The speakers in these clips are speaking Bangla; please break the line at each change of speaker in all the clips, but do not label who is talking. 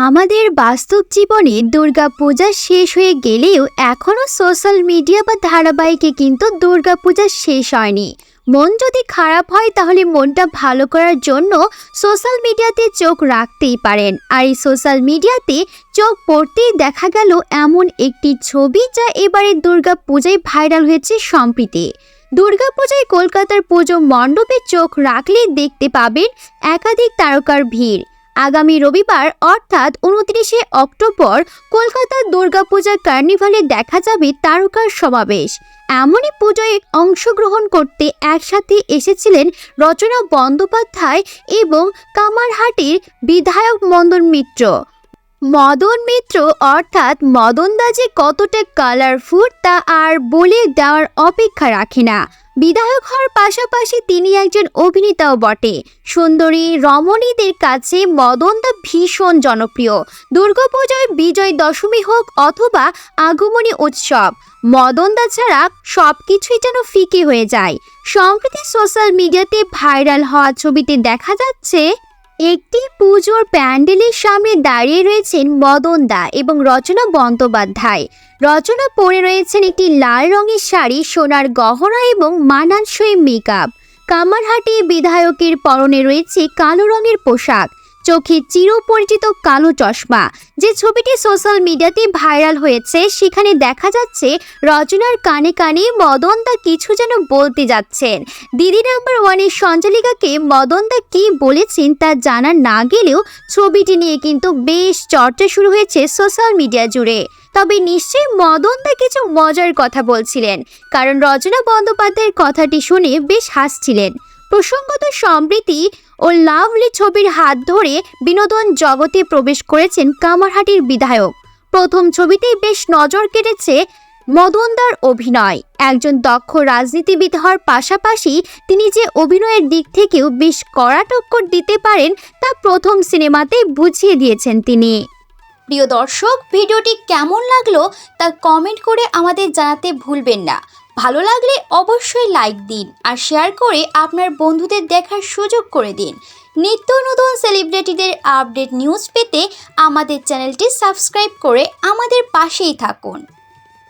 আমাদের বাস্তব জীবনে দুর্গাপূজা শেষ হয়ে গেলেও এখনও সোশ্যাল মিডিয়া বা ধারাবাহিকে কিন্তু দুর্গাপূজা শেষ হয়নি। মন যদি খারাপ হয় তাহলে মনটা ভালো করার জন্য সোশ্যাল মিডিয়াতে চোখ রাখতেই পারেন। আর এই সোশ্যাল মিডিয়াতে চোখ পড়তেই দেখা গেল এমন একটি ছবি যা এবারে দুর্গাপূজায় ভাইরাল হয়েছে সম্প্রতি। দুর্গাপূজায় কলকাতার পুজো মণ্ডপে চোখ রাখলে দেখতে পাবেন একাধিক তারকার ভিড়। আগামী রবিবার অর্থাৎ ২৯শে অক্টোবর কলকাতার দুর্গাপূজা কার্নিভালে দেখা যাবে তারকার সমাবেশ। এমনই পুজোয় অংশগ্রহণ করতে একসাথে এসেছিলেন রচনা বন্দ্যোপাধ্যায় এবং কামারহাটির বিধায়ক মদন মিত্র অর্থাৎ মদনদা যে কতটা কালারফুল তা আর বলে দেওয়ার অপেক্ষা রাখে না। বিধায়ক হওয়ার পাশাপাশি তিনি একজন অভিনেতাও বটে। সুন্দরী রমণীদের কাছে মদনদা ভীষণ জনপ্রিয়। দুর্গাপূজায় বিজয় দশমী হোক অথবা আগমনী উৎসব, মদনদা ছাড়া সব কিছুই যেন ফিকে হয়ে যায়। সম্প্রতি সোশ্যাল মিডিয়াতে ভাইরাল হওয়া ছবিতে দেখা যাচ্ছে একটি পুজোর প্যান্ডেলের সামনে দাঁড়িয়ে রয়েছেন মদনদা এবং রচনা বন্দ্যোপাধ্যায়। রচনা পরে রয়েছেন একটি লাল রঙের শাড়ি, সোনার গহনা এবং মানানসই মেকআপ। কামারহাটি বিধায়কের পরনে রয়েছে কালো রঙের পোশাক, চোখে চিরপরিচিত কালো চশমা। যে ছবিটি সোশ্যাল মিডিয়াতে ভাইরাল হয়েছে সেখানে দেখা যাচ্ছে রচনার কানে কানে মদনদা কিছু যেন বলতে যাচ্ছেন। দিদি নাম্বার ওয়ানের সঞ্চালিকাকে মদনদা কি বলেছেন তা জানা না গেলেও ছবিটি নিয়ে কিন্তু বেশ চর্চা শুরু হয়েছে সোশ্যাল মিডিয়া জুড়ে। তবে নিশ্চয়ই মদনদা কিছু মজার কথা বলছিলেন, কারণ রচনা বন্দ্যোপাধ্যায়ের কথাটি শুনে বেশ হাসছিলেন। প্রসঙ্গত সম্প্রীতি ও লাভলি ছবির হাত ধরে বিনোদন জগতে প্রবেশ করেছেন কামারহাটির বিধায়ক। প্রথম ছবিতেই বেশ নজর কেড়েছে মদনদার অভিনয়। একজন দক্ষ রাজনীতিবিদ হওয়ার পাশাপাশি তিনি যে অভিনয়ের দিক থেকেও বেশ কড়া টক্কর দিতে পারেন তা প্রথম সিনেমাতেই বুঝিয়ে দিয়েছেন তিনি।
প্রিয় দর্শক, ভিডিওটি কেমন লাগলো তা কমেন্ট করে আমাদের জানাতে ভুলবেন না। ভালো লাগলে অবশ্যই লাইক দিন আর শেয়ার করে আপনার বন্ধুদের দেখার সুযোগ করে দিন। নিত্য নতুন সেলিব্রিটিদের আপডেট নিউজ পেতে আমাদের চ্যানেলটি সাবস্ক্রাইব করে আমাদের পাশেই থাকুন।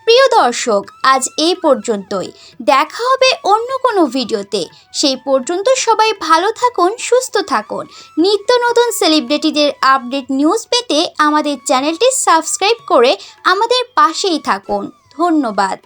প্রিয় দর্শক, আজ এই পর্যন্তই। দেখা হবে অন্য কোনো ভিডিওতে। সেই পর্যন্ত সবাই ভালো থাকুন, সুস্থ থাকুন। নিত্য নতুন সেলিব্রিটিদের আপডেট নিউজ পেতে আমাদের চ্যানেলটি সাবস্ক্রাইব করে আমাদের পাশেই থাকুন। ধন্যবাদ।